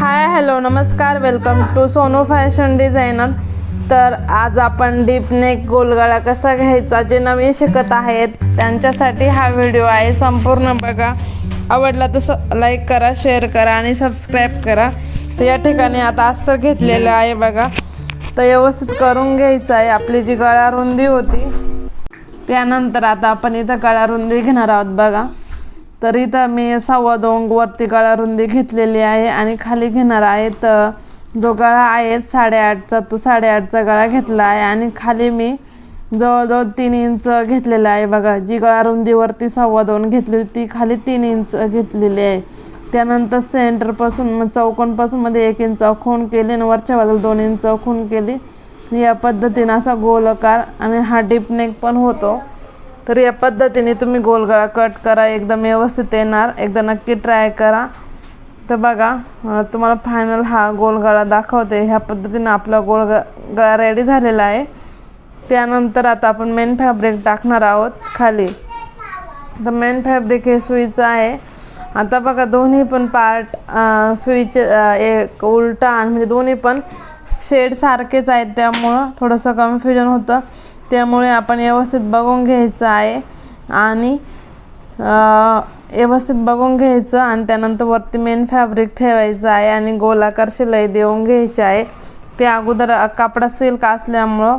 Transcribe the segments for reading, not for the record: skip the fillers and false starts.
हाय hello नमस्कार, welcome to Sonu fashion designer. तर आज आपण डीप नेक गोलगळा कसा घ्यायचा जे नवीन शिकत आहेत त्यांच्यासाठी हा व्हिडिओ आहे। संपूर्ण बघा, आवडला तर लाईक करा, शेअर करा आणि सबस्क्राईब करा। तर या ठिकाणी आता अस्तर घेतलेलं आहे बघा, तर व्यवस्थित करून घ्यायचं आहे। आपली जी गळा रुंदी होती त्यानंतर आता आपण इथं गळा रुंदी घेणार आहोत बघा। तर इथं मी 2.25 वरती गळा रुंदी घेतलेली आहे आणि खाली घेणार आहे तर जो गळा आहे 8.5चा तो 8.5चा गळा घेतला आहे आणि खाली मी जवळजवळ 3 इंच घेतलेला आहे बघा। जी गळा रुंदीवरती 2.25 घेतली होती खाली 3 इंच घेतलेली आहे। त्यानंतर सेंटरपासून चौकोनपासून मध्ये 1 इंच खूण केली आणि वरच्या बाजूला 2 इंच खूण केली। या पद्धतीने असा गोलाकार आणि हा डीप नेक पण होतो। तर या पद्धतीने तुम्ही गोलगळा कट करा, एकदम व्यवस्थित येणार, एकदा नक्की ट्राय करा। तर बघा तुम्हाला फायनल हा गोलगळा दाखवते। ह्या पद्धतीने आपला गोलगळा रेडी झालेला आहे। त्यानंतर आता आपण मेन फॅब्रिक टाकणार आहोत खाली। तर मेन फॅब्रिक हे सुईचं आहे। आता बघा दोन्ही पण पार्ट सुईचे एक उलटा आणि म्हणजे दोन्ही पण शेड सारखेच आहेत, त्यामुळं थोडंसं कन्फ्युजन होतं। त्यामुळे आपण व्यवस्थित बघून घ्यायचं आहे आणि व्यवस्थित बघून घ्यायचं आणि त्यानंतर वरती मेन फॅब्रिक ठेवायचं आहे आणि गोलाकार शिलाई देऊन घ्यायची आहे। ते अगोदर कापडा सिल्क असल्यामुळं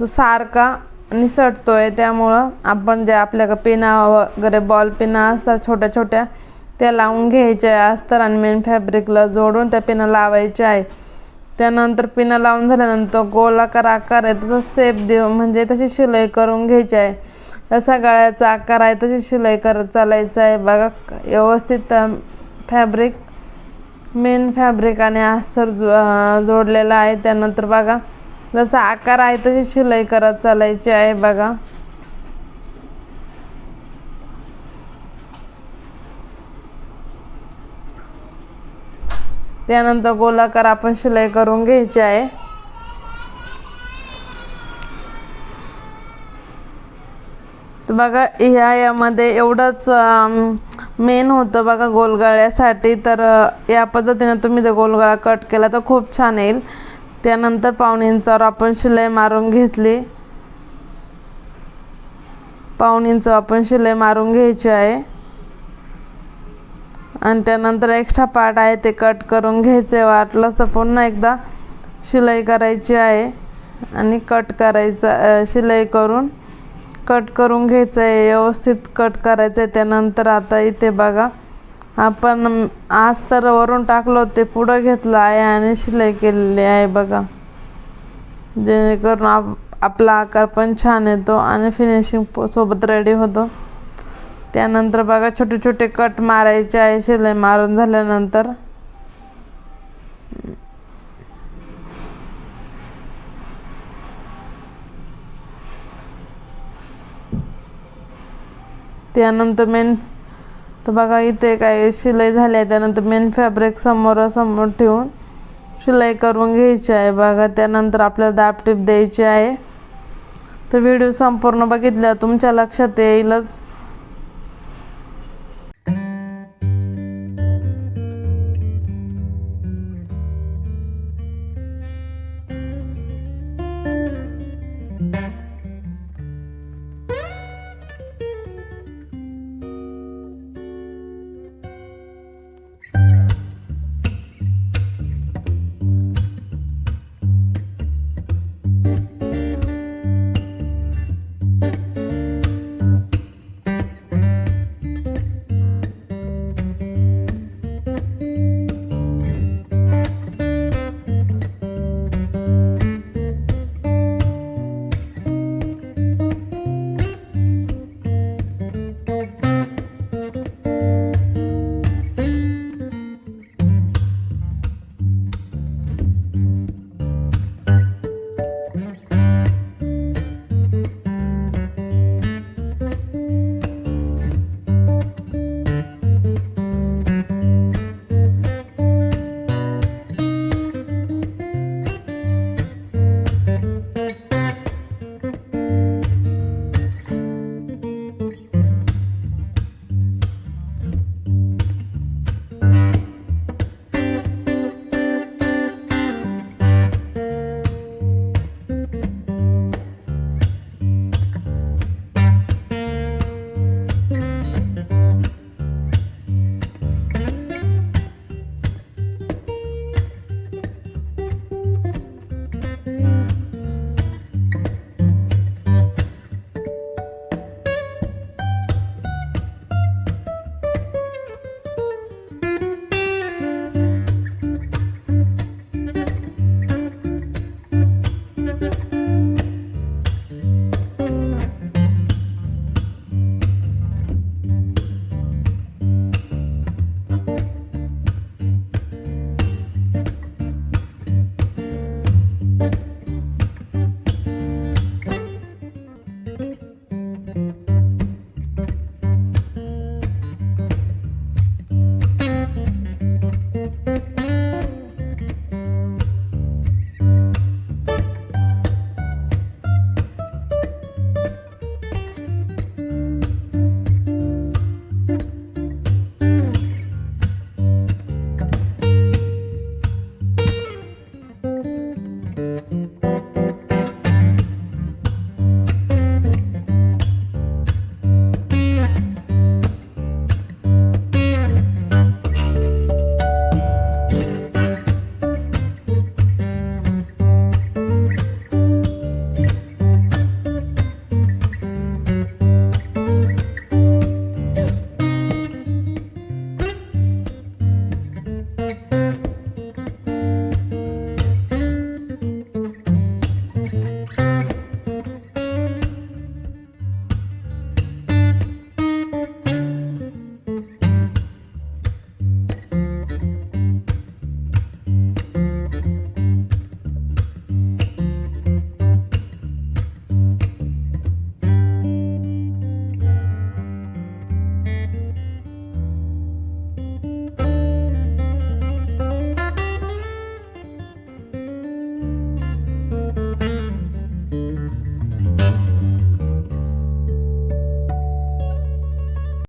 तो सारखा निसटतोय, त्यामुळं आपण जे आपल्याकडे पिना वगैरे बॉल पिना असतात छोट्या छोट्या त्या लावून घ्यायच्या अस्तर आणि मेन फॅब्रिकला जोडून त्या पिना लावायच्या आहे। त्यानंतर पिना लावून झाल्यानंतर गोलाकार आकार आहे तसा शेप देऊन म्हणजे तशी शिलाई करून घ्यायची आहे। जसा गळ्याचा आकार आहे तशी शिलाई करत चालायचं आहे बघा। व्यवस्थित फॅब्रिक मेन फॅब्रिक आणि अस्तर जोडलेला आहे। त्यानंतर बघा जसा आकार आहे तशी शिलाई करत चालायची आहे बघा। त्यानंतर गोलाकार आपण शिलाई करून घ्यायची आहे। तर बघा यामध्ये एवढंच मेन होतं बघा गोलगळ्यासाठी। तर या पद्धतीने तुम्ही जर गोलगळा कट केला तर खूप छान येईल। त्यानंतर 1.5 इंचावर आपण शिलाई मारून घेतली, 1.5 इंच आपण शिलाई मारून घ्यायची आहे आणि त्यानंतर एक्स्ट्रा पार्ट आहे ते कट करून घ्यायचे। वाटलं तर पुन्हा एकदा शिलाई करायची आहे आणि कट करायचं, शिलाई करून कट करून घ्यायचं आहे, व्यवस्थित कट करायचं आहे। त्यानंतर आता इथे बघा आपण अस्तर वरून टाकलो ते पुढं घेतलं आहे आणि शिलाई केलेली आहे बघा, जेणेकरून आपला आकार पण छान येतो आणि फिनिशिंग सोबत रेडी होतो। त्यानंतर बघा छोटे छोटे कट मारायचे आहे शिलाई मारून झाल्यानंतर। त्यानंतर मेन तर बघा इथे काय शिलाई झाली आहे। त्यानंतर मेन फॅब्रिक समोरासमोर ठेवून शिलाई करून घ्यायची आहे बघा। त्यानंतर आपल्याला दाब टीप द्यायची आहे। तर व्हिडिओ संपूर्ण बघितल्यावर तुमच्या लक्षात येईलच